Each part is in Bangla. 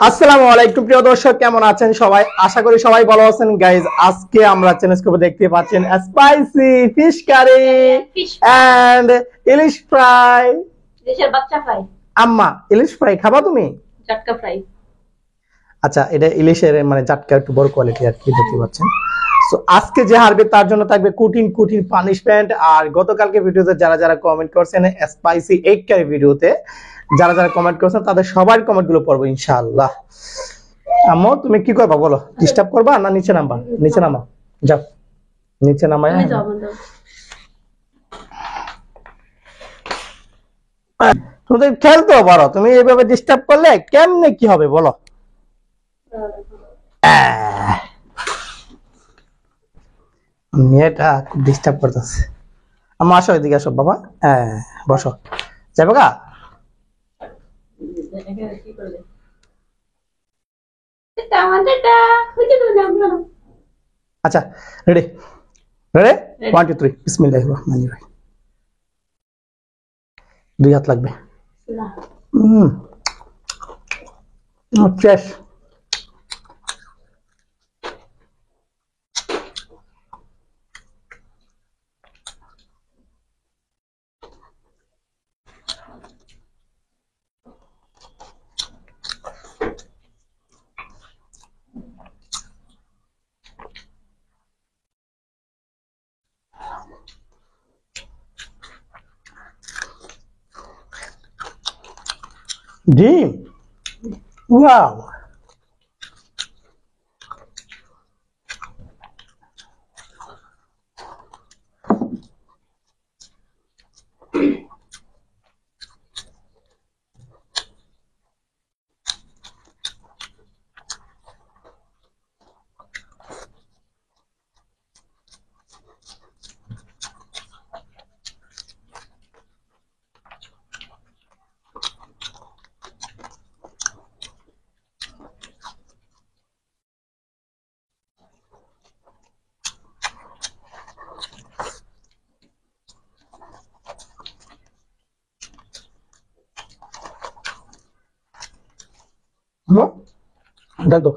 আসসালামু আলাইকুম প্রিয় দর্শক, কেমন আছেন সবাই? আশা করি সবাই ভালো আছেন। গাইজ, আজকে আমরা চ্যালেঞ্জ করব, দেখতে পাচ্ছেন spicy fish curry and ilish fry. দেশের বাচ্চা ফ্রাই। আম্মা, ইলিশ ফ্রাই খাবা তুমি? জাটকা ফ্রাই। আচ্ছা, এটা ইলিশের মানে জাটকা একটু বড় কোয়ালিটি আর কি, দেখতে পাচ্ছেন। সো আজকে যে হারবে তার জন্য থাকবে কঠিন কঠিন পানিশমেন্ট। আর গতকালকে ভিডিওতে যারা যারা কমেন্ট করছেন স্পাইসি এগ কারি ভিডিওতে যারা যারা কমেন্ট করছেন তাদের সবার কমেন্ট গুলো পড়বো ইনশাআল্লাহ। আম্মু, তুমি কি করবা বলো? ডিস্টার্ব করবা না নিচে নামবা? নিচে নামা, যাও নিচে নামায়। তুমি খেলতেও পারো, তুমি এইভাবে ডিস্টার্ব করলে কেমনে কি হবে বলো? মেয়েটা খুব ডিস্টার্ব করতেছে। আম্মা আসো, এদিকে আসো বাবা। বসো, যাবে গা? আচ্ছা, রেডি রেডি, 1 2 3 বিসমিল্লাহির রহমানির রহিম। 2 হাত লাগবে। শেষ। ডিম, ওয়াও। ডাক দাও।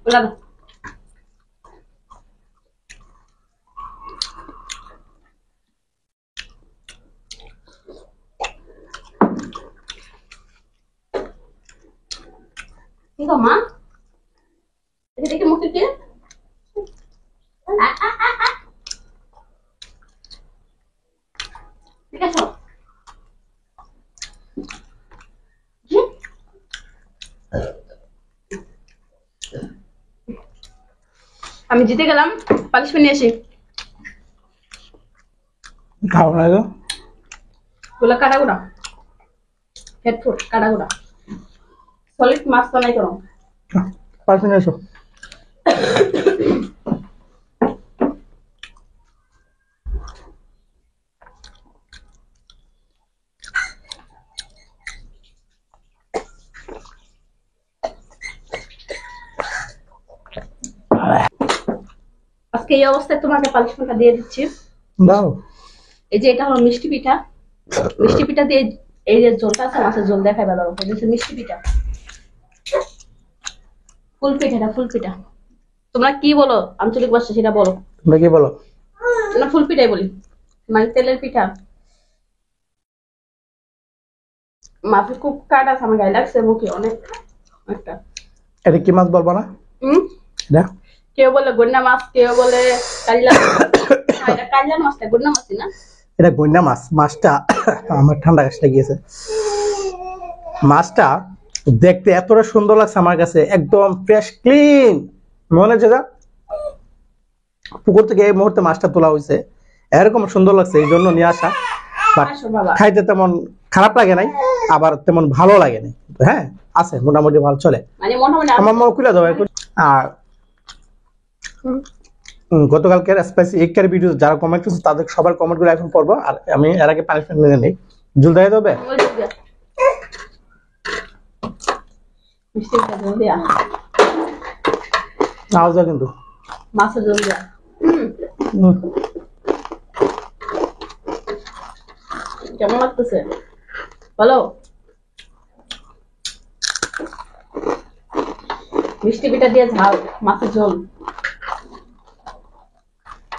बोला दो। ठीक है माँ, देखिए मुझे क्या ঠিক আছে জি আমি জিতে গেলাম পানিশমেন্ট নিয়ে আসি খাও না গো গুলা কাটাগুড়া হেড ফুড কাটাগুড়া সলিড মাছ তো নাই করো পারফিন এসো আজকে এই অবস্থায় তোমাকে পানিশমেন্টটা দিয়ে দিচ্ছি দাও এই যে এটা হলো মিষ্টি পিঠা দিয়ে এই যে ঝোলটা আছে মাছের ঝোল দেখাই ভালো এটা হচ্ছে মিষ্টি পিঠা ফুল পিঠা তোমরা কি বলো আঞ্চলিক ভাষা সেটা বলো তোমরা কি বলো না ফুল পিঠাই বলি মানে তেলের পিঠা মাছে খুব কাটা আছে আমার গায়ে লাগছে মুখে অনেক একটা এটা কি মাছ বলবো না এটা কেউ বলে গন্ডা মাছ কেউ বলে কালিলা এটা কালিলা মাছটা গন্ডা মাছ না এটা গইনা মাছ মাছটা আমার ঠান্ডা কাশি লেগেছে মাছটা দেখতে এতটা সুন্দর লাগছে আমার কাছে একদম ফ্রেশ ক্লিন মনে হচ্ছে যা পুকুর থেকে এই মুহূর্তে মাছটা তোলা হয়েছে এরকম সুন্দর লাগছে এই জন্য নিয়ে আসা বাট আসো বাবা খাইতে তেমন খারাপ লাগে নাই আবার তেমন ভালো লাগে নাই হ্যাঁ আছে মোটামুটি ভালো চলে মানে মোটামুটি আমার মা খুলে দেবো একটু আর গতকালকের স্পাইসি এগ কারি ভিডিও যারা কমেন্ট করছে তাদের সবার কমেন্ট গুলো এখন পড়বো আর আমি এর আগে পানিশমেন্ট নিয়ে নেই জুল দেয় দেবে মিষ্টি পিঠা ঝোল দিয়া নাও যা কিন্তু মাছের ঝোল দিয়া কেমন লাগতেছে বলো মিষ্টি পিঠা দিয়ে ঝাল মাছের ঝোল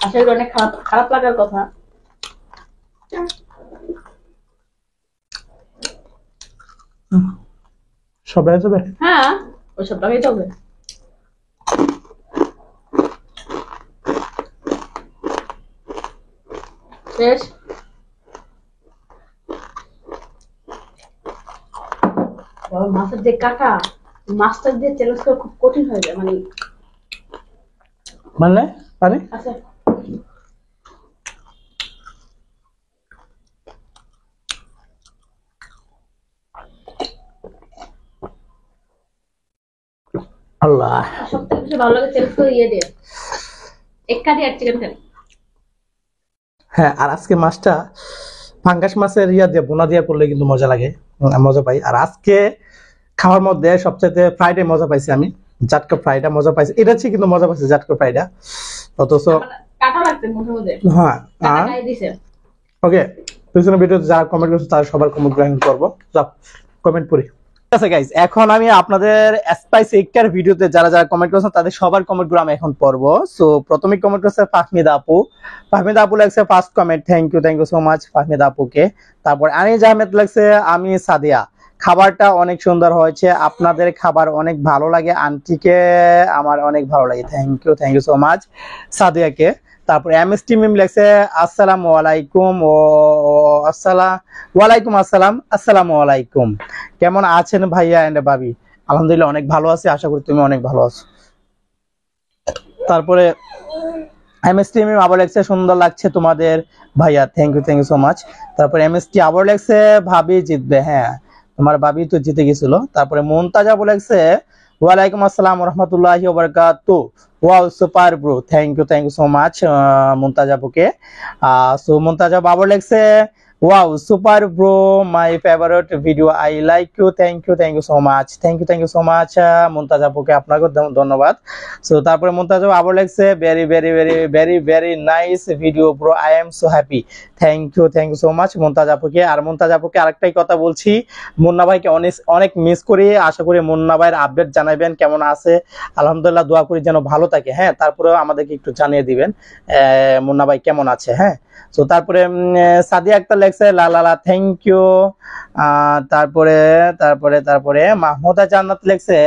আশা করি অনেক খারাপ লাগার কথা সব হয়ে যাবে হ্যাঁ ওই সব টাকাই তো হবে বেশ মাছের যে কাটা মাছটা দিয়ে চ্যালেঞ্জ করা খুব কঠিন হয়ে যায় মানে মানে পানি আচ্ছা আল্লাহ সবথেকে বেশি ভালো লাগে চ্যালেঞ্জ করে দিয়ে এক কাঠি আর চিকেন কারি হ্যাঁ আর আজকে মাছটা ফাঙ্গাস মাছের ইয়া দিয়ে বোনা দিয়া করলে কিন্তু মজা লাগে মজা পাই আর আজকে খাওয়ার মধ্যে সবচেয়ে ফ্রাইডে মজা পাইছি আমি জাটকা ফ্রাইটা মজা পাইছি এটা হচ্ছে কিন্তু মজা পাইছি জাটকা ফ্রাইটা অথচ কাটা লাগছে মুখের মধ্যে হ্যাঁ কাটা গায়ে দিছে ওকে পিছনে ভিডিওতে যারা কমেন্ট করছে তারা সবার কমেন্ট গ্রহণ করবো কমেন্ট করি ঠিক আছে গাইস এখন আমি আপনাদের স্পাইসি একটার ভিডিওতে যারা যারা কমেন্ট করেছেন তাদের সবার কমেন্ট গুলো আমি এখন পড়বো সো প্রথমে কমেন্ট করছে ফাহমিদা আপু লাগছে first comment thank you so much Fahmida আপুকে তারপর আনিজ আহমেদ লাগছে আমি সাদিয়া খাবারটা অনেক সুন্দর হয়েছে আপনাদের খাবার অনেক ভালো লাগে আন্টিকে আমার অনেক ভালো লাগে থ্যাংক ইউ সো মাচ সাদিয়াকে তারপর এমএস টিম লাগছে আসসালামু আলাইকুম ওয়ালাইকুম আসসালামু আলাইকুম কেমন আছেন ভাইয়া এন্ড ভাবি আলহামদুলিল্লাহ অনেক ভালো আছি আশা করি তুমি অনেক ভালো আছো তারপরে এমএস টিম আবার লাগছে সুন্দর লাগছে তোমাদের ভাইয়া থ্যাংক ইউ সো মাচ তারপর এমএসটি আবার লাগছে ভাবি জিতবে হ্যাঁ তোমার ভাবি তো জিতে গেছিল তারপরে মুনতাজা বলেছে ওয়ালাইকুম আসসালাম রহমতুল্লাহি ওয়া বারাকাতুহু wow super bro thank you so much Muntaza আপুকে সো মুনতাজা বাবু লাগছে Wow, super bro, my favorite video. I like you. Thank you so much. Thank you so much. Muntaz আপুকে আপনাকে ধন্যবাদ। সো তারপরে মুনতাজ আপু আবার লিখছে very nice video bro. I am so happy. Thank you so much Muntaz আপুকে। আর মুনতাজ আপুকে আরেকটাই কথা বলছি, মুন্না ভাইকে অনেক অনেক মিস করি। আশা করি মুন্না ভাইয়ের আপডেট জানাবেন কেমন আছে। আলহামদুলিল্লাহ, দোয়া করি যেন ভালো থাকে। হ্যাঁ, তারপরে আমাদেরকে একটু জানিয়ে দিবেন মুন্না ভাই কেমন আছে। হ্যাঁ, তো তারপরে সাদিয়া আক্তার লেখছে লা থ্যাংক ইউ। তারপরে তারপরে তারপরে মাহমুদা জান্নাত লেখছে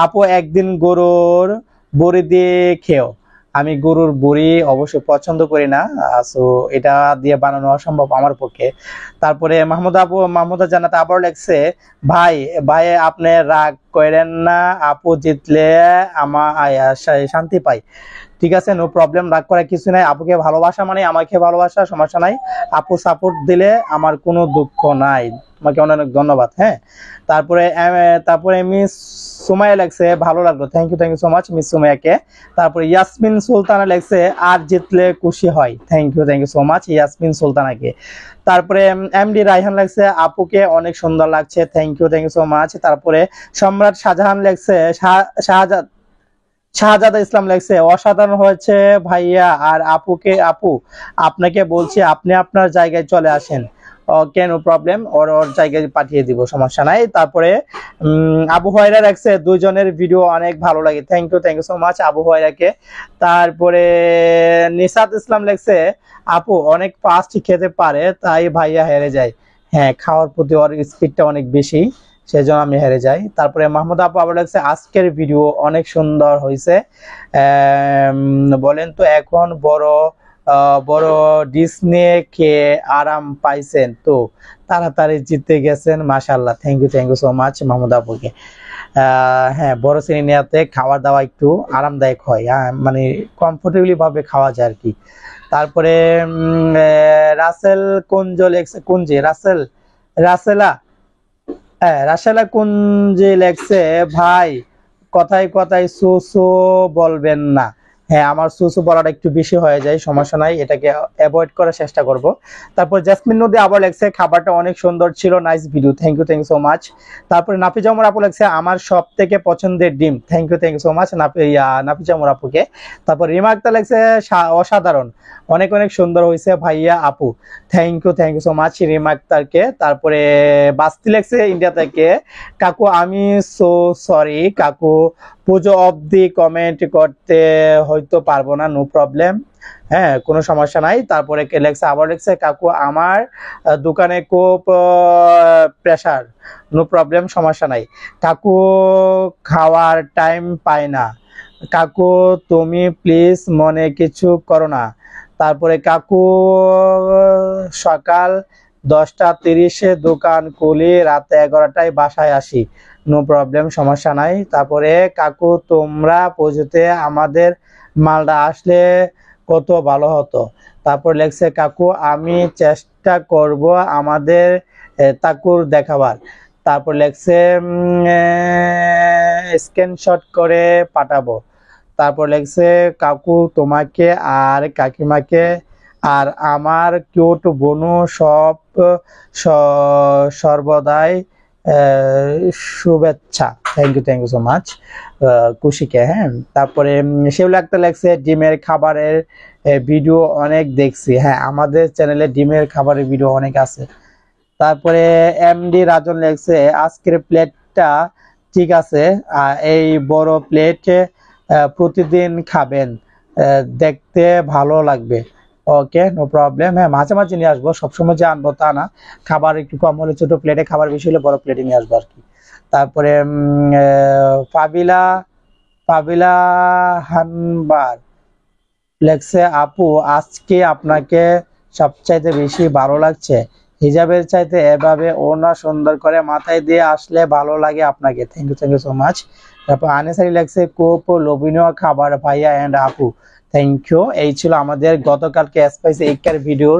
আপু একদিন গরুর বড়ি দিয়ে খেও। আমি গরুর বড়ি অবশ্যই পছন্দ করি না, সো এটা দিয়ে বানানো অসম্ভব আমার পক্ষে। তারপরে মাহমুদা জান্নাত আবার লেখছে ভাই ভাই আপনি রাগ করেন না, আপু জিতলে আমার শান্তি পাই। ঠিক আছে, নো প্রবলেম, রাগ করার কিছু নাই। আপুকে ভালোবাসা মানে আমাকে ভালোবাসা, সমস্যা নাই। আপু সাপোর্ট দিলে আমার কোনো দুঃখ নাই। তোমাকে অনেক অনেক ধন্যবাদ। হ্যাঁ, তারপরে মিস সুমাইয়া লাগছে ভালো লাগলো। Thank you so much miss সুমাইয়াকে। তারপরে ইয়াসমিন সুলতানা লাগছে আর জিতলে খুশি হয়। Thank you so much Yasmin সুলতানাকে। তারপরে এমডি রায়হান লাগছে আপুকে অনেক সুন্দর লাগছে। Thank you so much. তারপরে সম্রাট শাহজাহান লাগছে শাহজাদা ইসলাম লেখছে অসাধারণ হয়েছে ভাইয়া। আর আপু আপনাকে বলছি আপনি আপনার জায়গায় চলে আসেন। ওকে, নো প্রবলেম, ওর জায়গায় পাঠিয়ে দিব, সমস্যা নাই। তারপরে আবু হয়রা রাখছে দুইজনের ভিডিও অনেক ভালো লাগে। Thank you so much Abu হয়রাকে। তারপরে নিসাত ইসলাম লেখছে আপু অনেক ফাস্ট খেতে পারে তাই ভাইয়া হেরে যায়। হ্যাঁ, খাওয়ার প্রতি ওর স্পিডটা অনেক বেশি, সেজন্য আমি হেরে যাই। তারপরে মাহমুদ আপু আবার লাগছে আজকের ভিডিও অনেক সুন্দর হয়েছে। বলেন তো এখন বড় ডিসনে খেয়ে আরাম পাইছেন তো, তাড়াতাড়ি জিতে গেছেন মাশাআল্লাহ। Thank you so much Mahmud আপুকে। হ্যাঁ, বড় শ্রেণী নেওয়াতে খাওয়া দাওয়া একটু আরামদায়ক হয়, মানে কমফোর্টেবলি ভাবে খাওয়া যায় আর কি। তারপরে রাসেল কুঞ্জে রাসেলা কুঞ্জে লেখছে ভাই কথায় কথায় সুসু বলবেন না। হ্যাঁ, আমার সুসু বলাটা একটু বেশি হয়ে যায়, সমস্যা নাই, এটাকে অ্যাভয়েড করার চেষ্টা করব। তারপর জাসমিন নদী আবার লেখছে খাবারটা অনেক সুন্দর ছিল, nice video. Thank you so much. তারপরে নাফিজামুর আপু লেখছে আমার সব থেকে পছন্দের ডিম। Thank you so much Nafizamur আপুকে। তারপর রিমা আক্তার লেখছে অসাধারণ, অনেক অনেক সুন্দর হয়েছে ভাইয়া আপু। Thank you so much Rima আক্তারকে। তারপরে বাস্তি লেখছে ইন্ডিয়া থেকে কাকু আমি সো সরি কাকু, পুজো অবধি কমেন্ট করতে হয়তো পারবো না, নো প্রবলেম। হ্যাঁ, কোনো সমস্যা নাই। তারপরে আবার লেখছে কাকু আমার দোকানে খুব প্রেসার, নো প্রবলেম, সমস্যা নাই। কাকু খাওয়ার টাইম পায় না, কাকু তুমি প্লিজ মনে কিছু করো না। তারপরে কাকু সকাল 10:30 দোকান খুলি, রাতে 11টায় বাসায় আসি, নো প্রবলেম, সমস্যা নাই। তারপরে কাকু তোমরা পুজোতে আমাদের মালটা আসলে কত ভালো হতো। তারপর লেখছে কাকু আমি চেষ্টা করব আমাদের তাকুর দেখাবার। তারপর লেখছে স্ক্রিনশট করে পাঠাবো। তারপর লেখছে কাকু তোমাকে আর কাকিমাকে আর আমার কিউট বোনু সর্বদাই শুভেচ্ছা। থ্যাংক ইউ সো মাচ কুশিকে। হ্যাঁ, তারপরে সেগুলো একটা লেখছে ডিমের খাবারের ভিডিও অনেক দেখছি। হ্যাঁ, আমাদের চ্যানেলে ডিমের খাবারের ভিডিও অনেক আছে। তারপরে এমডি রাজন লেখছে আজকের প্লেটটা ঠিক আছে, এই বড় প্লেট প্রতিদিন খাবেন, দেখতে ভালো লাগবে। ওকে, নো প্রবলেম। হ্যাঁ, মাঝে মাঝে নিয়ে আসবো, সবসময় যে আনবো তা না, খাবার একটু কম হলে ছোট প্লেটে, খাবার বেশি হলে বড় প্লেটে নিয়ে আসবো আর কি। তারপরে পাবিলা হানবার লেখছে আপু আজকে আপনাকে সবচাইতে বেশি ভালো লাগছে, হিজাবের চাইতে এভাবে ওড়না সুন্দর করে মাথায় দিয়ে আসলে ভালো লাগে আপনাকে। Thank you so much. তারপর আনেসারি লেখছে খুব লোভনীয় খাবার ভাইয়া এন্ড আপু। Thank you. এই ছিল আমাদের গতকালকে স্পাইসি একার ভিডিওর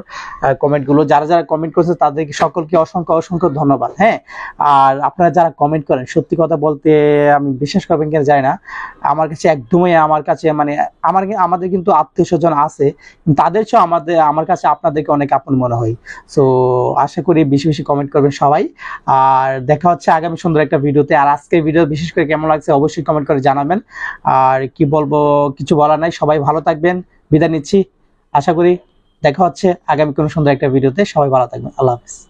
কমেন্টগুলো। যারা যারা কমেন্ট করেছে তাদেরকে সকলকে অসংখ্য অসংখ্য ধন্যবাদ। হ্যাঁ, আর আপনারা যারা কমেন্ট করেন, সত্যি কথা বলতে আমি বিশ্বাস করবেন কিনা জানি না, আমার কাছে একদমই মানে আমাদের কিন্তু আত্মীয় স্বজন আছে, তাদের চেয়েও আমার কাছে আপনাদেরকে অনেক আপন মনে হয়। সো আশা করি বেশি বেশি কমেন্ট করবেন সবাই। আর দেখা হচ্ছে আগামী সুন্দর একটা ভিডিওতে। আর আজকের ভিডিও বিশেষ করে কেমন লাগছে অবশ্যই কমেন্ট করে জানাবেন। আর কি বলবো, কিছু বলার নাই। সবাই ভালো থাকবেন, বিদায় নিচ্ছি। আশা করি দেখা হচ্ছে আগামী কোনো সুন্দর একটা ভিডিওতে। সবাই ভালো থাকবেন, আল্লাহ হাফেজ।